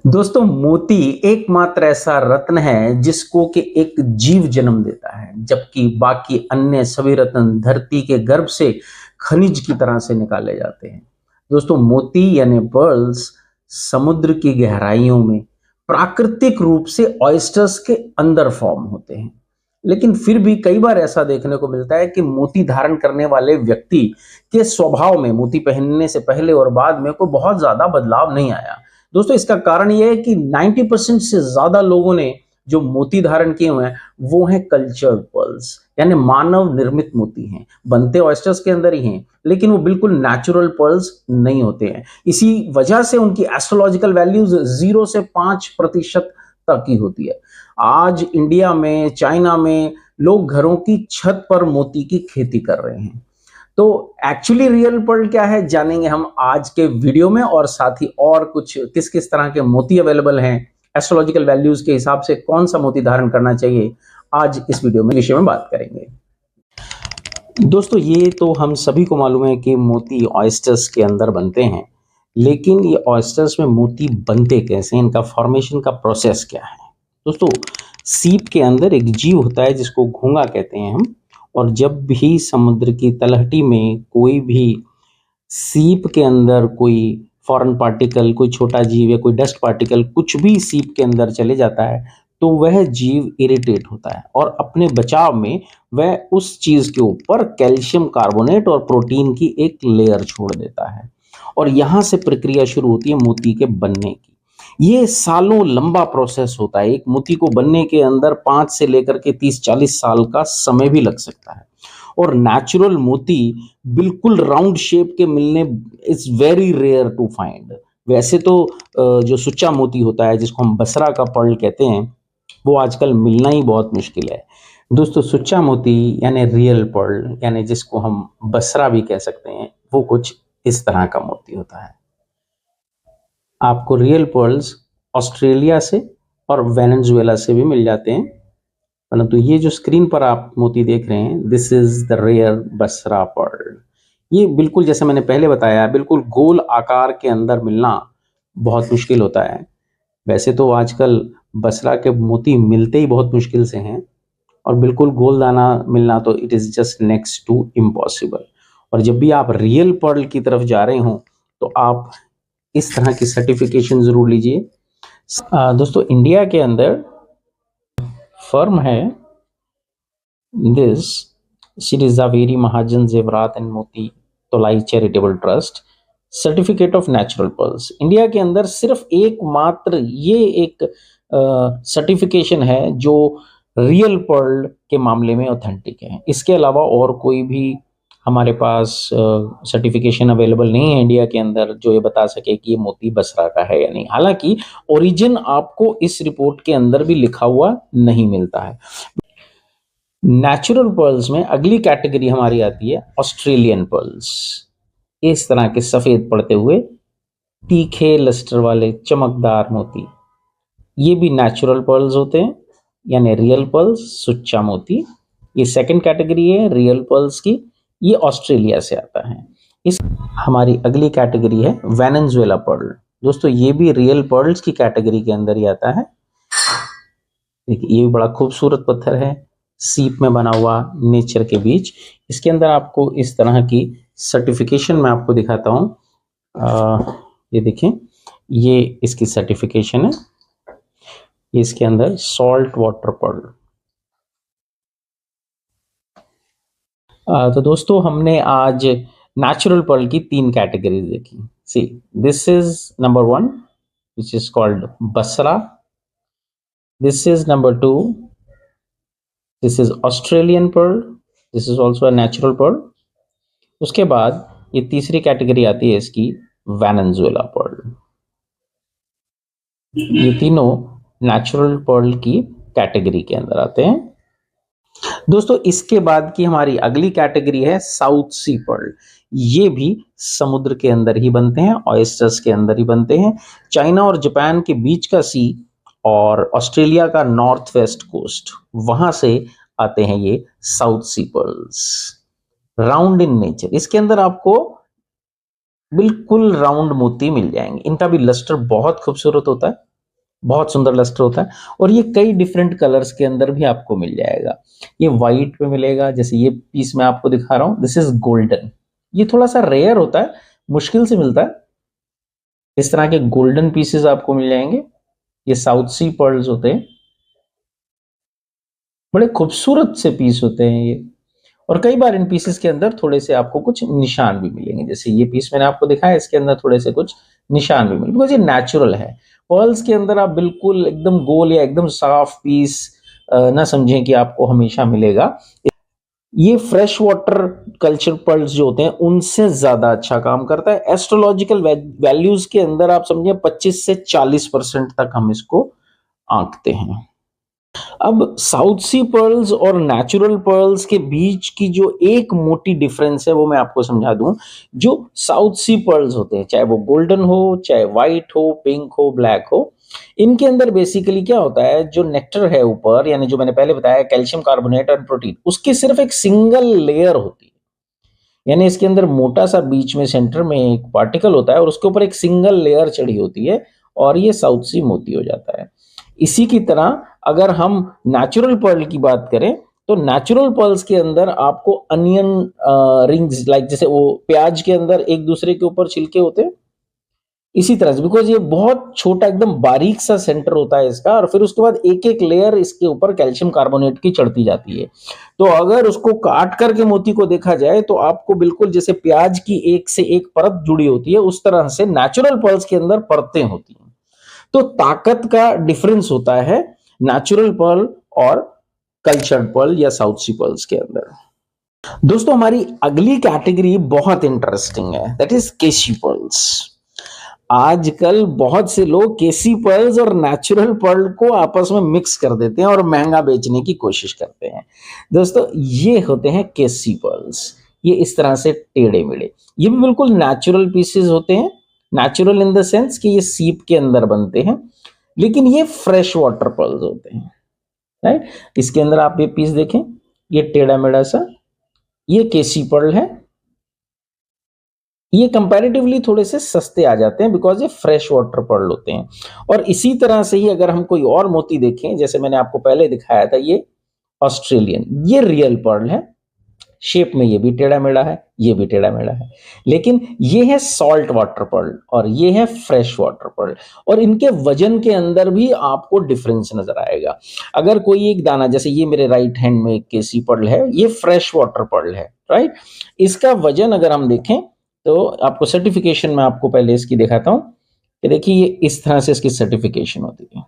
दोस्तों, मोती एकमात्र ऐसा रत्न है जिसको कि एक जीव जन्म देता है, जबकि बाकी अन्य सभी रत्न धरती के गर्भ से खनिज की तरह से निकाले जाते हैं। दोस्तों, मोती यानी पर्ल्स समुद्र की गहराइयों में प्राकृतिक रूप से ऑयस्टर्स के अंदर फॉर्म होते हैं। लेकिन फिर भी कई बार ऐसा देखने को मिलता है कि मोती धारण करने वाले व्यक्ति के स्वभाव में मोती पहनने से पहले और बाद में कोई बहुत ज्यादा बदलाव नहीं आया। दोस्तों, इसका कारण यह है कि 90% से ज्यादा लोगों ने जो मोती धारण किए हुए हैं वो हैं कल्चर्ड पर्ल्स, यानी मानव निर्मित मोती हैं। बनते ऑयस्टर्स के अंदर ही हैं, लेकिन वो बिल्कुल नेचुरल पर्ल्स नहीं होते हैं। इसी वजह से उनकी एस्ट्रोलॉजिकल वैल्यूज 0 से 5% तक की होती है। आज इंडिया में, चाइना में लोग घरों की छत पर मोती की खेती कर रहे हैं। तो एक्चुअली रियल पर्ल क्या है जानेंगे हम आज के वीडियो में, और साथ ही और कुछ किस किस तरह के मोती अवेलेबल हैं, एस्ट्रोलॉजिकल वैल्यूज के हिसाब से कौन सा मोती धारण करना चाहिए, आज इस वीडियो में विषय में बात करेंगे। दोस्तों, ये तो हम सभी को मालूम है कि मोती ऑयस्टर्स के अंदर बनते हैं, लेकिन ये ऑयस्टर्स में मोती बनते कैसे, इनका फॉर्मेशन का प्रोसेस क्या है। दोस्तों, सीप के अंदर एक जीव होता है जिसको घोंगा कहते हैं हम, और जब भी समुद्र की तलहटी में कोई भी सीप के अंदर कोई फॉरेन पार्टिकल, कोई छोटा जीव या कोई डस्ट पार्टिकल कुछ भी सीप के अंदर चले जाता है तो वह जीव इरिटेट होता है और अपने बचाव में वह उस चीज के ऊपर कैल्शियम कार्बोनेट और प्रोटीन की एक लेयर छोड़ देता है, और यहां से प्रक्रिया शुरू होती है मोती के बनने की। ये सालों लंबा प्रोसेस होता है। एक मोती को बनने के अंदर 5 से लेकर के 30-40 साल का समय भी लग सकता है। और नेचुरल मोती बिल्कुल राउंड शेप के मिलने is very rare to find. वैसे तो जो सुच्चा मोती होता है जिसको हम बसरा का पर्ल कहते हैं वो आजकल मिलना ही बहुत मुश्किल है। दोस्तों, सुच्चा मोती यानी रियल पर्ल, यानी जिसको हम बसरा भी कह सकते हैं, वो कुछ इस तरह का मोती होता है। आपको रियल पर्ल्स ऑस्ट्रेलिया से और वेनेजुएला से भी मिल जाते हैं, परंतु ये जो स्क्रीन पर आप मोती देख रहे हैं, this is the rare Basra pearl. ये बिल्कुल जैसे मैंने पहले बताया, बिल्कुल गोल आकार के अंदर मिलना बहुत मुश्किल होता है। वैसे तो आजकल बसरा के मोती मिलते ही बहुत मुश्किल से हैं, और बिल्कुल गोल दाना मिलना तो it is just next to impossible. और जब भी आप रियल पर्ल की तरफ जा रहे हो तो आप इस तरह की सर्टिफिकेशन जरूर लीजिए। दोस्तों, इंडिया के अंदर फर्म है this Shri Zaveri Mahajan Jewrat and Moti Tolai charitable trust certificate of natural pearls. India के अंदर सिर्फ एकमात्र ये एक सर्टिफिकेशन है जो रियल पर्ल के मामले में ऑथेंटिक है। इसके अलावा और कोई भी हमारे पास सर्टिफिकेशन अवेलेबल नहीं है इंडिया के अंदर जो ये बता सके कि ये मोती बसरा का है या नहीं। हालांकि ओरिजिन आपको इस रिपोर्ट के अंदर भी लिखा हुआ नहीं मिलता है। नेचुरल पर्ल्स में अगली कैटेगरी हमारी आती है ऑस्ट्रेलियन पर्ल्स। इस तरह के सफेद पड़ते हुए तीखे लस्टर वाले चमकदार मोती, ये भी नेचुरल पर्ल्स होते हैं, यानी रियल पर्ल्स, सुच्चा मोती। ये सेकंड कैटेगरी है रियल पर्ल्स की, ये ऑस्ट्रेलिया से आता है। इस हमारी अगली कैटेगरी है वेनेजुएला पर्ल। दोस्तों, ये भी रियल पर्ल्स की कैटेगरी के अंदर ही आता है। देखिए, ये भी बड़ा खूबसूरत पत्थर है, सीप में बना हुआ नेचर के बीच। इसके अंदर आपको इस तरह की सर्टिफिकेशन मैं आपको दिखाता हूँ। ये देखें, ये इसकी सर्टिफिकेशन है। इसके अंदर सॉल्ट वाटर पर्ल। तो दोस्तों, हमने आज नेचुरल पर्ल की 3 कैटेगरीज देखी। See, this is number 1 which is called Basra, this is number 2, this is Australian pearl, this is also a natural pearl. उसके बाद ये तीसरी कैटेगरी आती है इसकी वेनेजुएला पर्ल। ये तीनों नेचुरल पर्ल की कैटेगरी के अंदर आते हैं। दोस्तों, इसके बाद की हमारी अगली कैटेगरी है साउथ सी पर्ल। ये भी समुद्र के अंदर ही बनते हैं, ऑयस्टर्स के अंदर ही बनते हैं। चाइना और जापान के बीच का सी और ऑस्ट्रेलिया का नॉर्थ वेस्ट कोस्ट, वहां से आते हैं ये south sea pearls. Round in nature, इसके अंदर आपको बिल्कुल राउंड मोती मिल जाएंगे। इनका भी लस्टर बहुत खूबसूरत होता है। बहुत सुंदर लस्टर होता है। और ये कई डिफरेंट कलर्स के अंदर भी आपको मिल जाएगा। ये व्हाइट पे मिलेगा, जैसे ये पीस मैं आपको दिखा रहा हूँ, दिस इज गोल्डन। ये थोड़ा सा रेयर होता है, मुश्किल से मिलता है। इस तरह के गोल्डन पीसेस आपको मिल जाएंगे। ये साउथ सी पर्ल्स होते हैं, बड़े खूबसूरत से पीस होते हैं ये। और कई बार इन पीसेस के अंदर थोड़े से आपको कुछ निशान भी मिलेंगे, जैसे ये पीस मैंने आपको दिखाया, इसके अंदर थोड़े से कुछ निशान भी मिलेंगे, बिकॉज ये नेचुरल है। पर्ल्स के अंदर आप बिल्कुल एकदम गोल या एकदम साफ पीस ना समझें कि आपको हमेशा मिलेगा। ये फ्रेश वाटर कल्चर पर्ल्स जो होते हैं उनसे ज्यादा अच्छा काम करता है। एस्ट्रोलॉजिकल वैल्यूज के अंदर आप समझे 25 से 40% तक हम इसको आंकते हैं। अब साउथ सी पर्ल्स और नेचुरल पर्ल्स के बीच की जो एक मोटी डिफरेंस है वो मैं आपको समझा दूं। जो साउथ सी पर्ल्स होते हैं, चाहे वो गोल्डन हो, चाहे व्हाइट हो, पिंक हो, ब्लैक हो, इनके अंदर बेसिकली क्या होता है, जो नेक्टर है ऊपर, यानी जो मैंने पहले बताया कैल्शियम कार्बोनेट और प्रोटीन, उसकी सिर्फ एक सिंगल लेयर होती है। यानी इसके अंदर मोटा सा बीच में सेंटर में एक पार्टिकल होता है और उसके ऊपर एक सिंगल लेयर चढ़ी होती है, और ये साउथ सी मोती हो जाता है। इसी की तरह अगर हम नेचुरल पर्ल की बात करें, तो नेचुरल पर्ल्स के अंदर आपको अनियन रिंग्स, लाइक जैसे वो प्याज के अंदर एक दूसरे के ऊपर छिलके होते हैं, इसी तरह से, बिकॉज ये बहुत छोटा एकदम बारीक सा सेंटर होता है इसका, और फिर उसके बाद एक एक लेयर इसके ऊपर कैल्शियम कार्बोनेट की चढ़ती जाती है। तो अगर उसको काट करके मोती को देखा जाए तो आपको बिल्कुल जैसे प्याज की एक से एक परत जुड़ी होती है, उस तरह से नेचुरल पर्ल्स के अंदर परतें होती हैं। तो ताकत का डिफरेंस होता है नेचुरल पर्ल और कल्चर्ड पर्ल या साउथ सी पर्ल्स के अंदर। दोस्तों, हमारी अगली कैटेगरी बहुत इंटरेस्टिंग है, दैट इज केसी पर्ल्स। आजकल बहुत से लोग केसी पर्ल्स और नेचुरल पर्ल को आपस में मिक्स कर देते हैं और महंगा बेचने की कोशिश करते हैं। दोस्तों, ये होते हैं केसी पर्ल्स। ये इस तरह से टेढ़े मेढ़े, ये भी बिल्कुल नेचुरल पीसेस होते हैं। नेचुरल इन द सेंस कि ये सीप के अंदर बनते हैं, लेकिन ये फ्रेश वाटर पर्ल्स होते हैं, राइट। इसके अंदर आप ये पीस देखें, ये टेढ़ा मेढ़ा सा, ये केसी पर्ल है। ये कंपैरेटिवली थोड़े से सस्ते आ जाते हैं बिकॉज ये फ्रेश वाटर पर्ल होते हैं। और इसी तरह से ही अगर हम कोई और मोती देखें, जैसे मैंने आपको पहले दिखाया था, ये ऑस्ट्रेलियन, ये रियल पर्ल है। शेप में ये भी टेढ़ा मेढ़ा है, ये भी टेढ़ा मेढ़ा है, लेकिन ये है सॉल्ट वाटर पर्ल और ये है फ्रेश वाटर पर्ल। और इनके वजन के अंदर भी आपको डिफरेंस नजर आएगा। अगर कोई एक दाना, जैसे ये मेरे राइट हैंड में एक केसी पर्ल है, ये फ्रेश वाटर पर्ल है, राइट। इसका वजन अगर हम देखें तो आपको सर्टिफिकेशन में आपको पहले इसकी दिखाता हूं कि देखिए ये इस तरह से इसकी सर्टिफिकेशन होती है,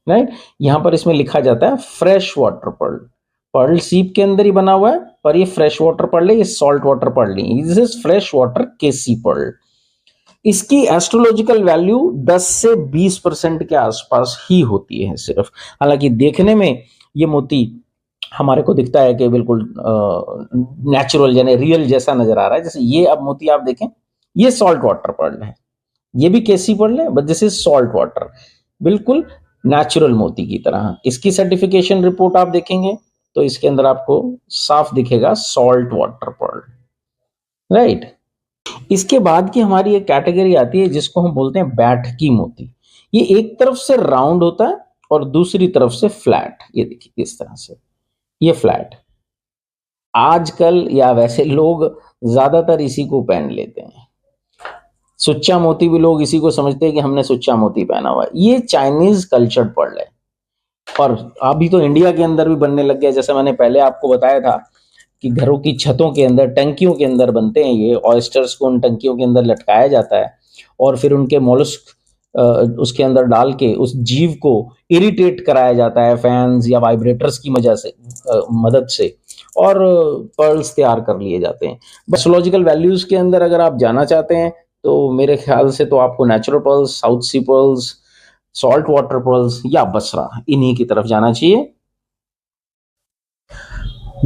राइट। यहां पर इसमें लिखा जाता है फ्रेश वाटर पर्ल। पर्ल सीप के अंदर ही बना हुआ है, पर ये फ्रेश वाटर पर्ल है, ये सॉल्ट वाटर पर्ल नहीं, this is fresh water keshi pearl. इसकी एस्ट्रोलॉजिकल वैल्यू 10 से 20% के आसपास ही होती है सिर्फ। हालांकि देखने में ये मोती हमारे को दिखता है कि बिल्कुल नेचुरल यानी रियल जैसा नजर आ रहा है। जैसे ये अब मोती आप देखें, ये सॉल्ट वाटर पर्ल है, ये भी केसी पर्ल है, but this is salt water, बिल्कुल नेचुरल मोती की तरह। इसकी सर्टिफिकेशन रिपोर्ट आप देखेंगे तो इसके अंदर आपको साफ दिखेगा सॉल्ट वाटर पर्ल, राइट। इसके बाद की हमारी एक कैटेगरी आती है जिसको हम बोलते हैं बैठकी मोती। ये एक तरफ से राउंड होता है और दूसरी तरफ से फ्लैट, ये देखिए इस तरह से, ये फ्लैट। आजकल या वैसे लोग ज्यादातर इसी को पहन लेते हैं। सुच्चा मोती भी लोग इसी को समझते हैं कि हमने सुच्चा मोती पहना हुआ है। ये चाइनीज कल्चर्ड पर्ल है और अभी तो इंडिया के अंदर भी बनने लग गया। जैसे मैंने पहले आपको बताया था कि घरों की छतों के अंदर, टंकियों के अंदर बनते हैं ये। ऑयस्टर्स को उन टंकियों के अंदर लटकाया जाता है और फिर उनके मोलस्क उसके अंदर डाल के उस जीव को इरिटेट कराया जाता है फैंस या वाइब्रेटर्स की मदद से, और पर्ल्स तैयार कर लिए जाते हैं। एस्ट्रोलॉजिकल वैल्यूज के अंदर अगर आप जाना चाहते हैं तो मेरे ख्याल से तो आपको natural pearls, south sea pearls, salt water pearls या बसरा, इन्हीं की तरफ जाना चाहिए।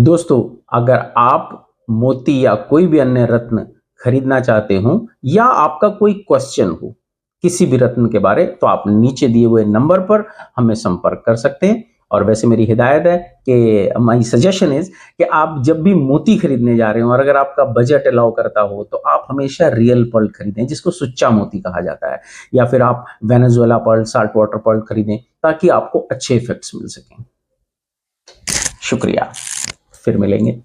दोस्तों, अगर आप मोती या कोई भी अन्य रत्न खरीदना चाहते हो या आपका कोई क्वेश्चन हो किसी भी रत्न के बारे, तो आप नीचे दिए हुए नंबर पर हमें संपर्क कर सकते हैं और वैसे मेरी हिदायत है कि माय सजेशन इज कि आप जब भी मोती खरीदने जा रहे हो और अगर आपका बजट अलाउ करता हो तो आप हमेशा रियल पर्ल खरीदें, जिसको सुच्चा मोती कहा जाता है, या फिर आप Venezuela pearl, salt water pearl खरीदें ताकि आपको अच्छे इफेक्ट्स मिल सकें। शुक्रिया, फिर मिलेंगे।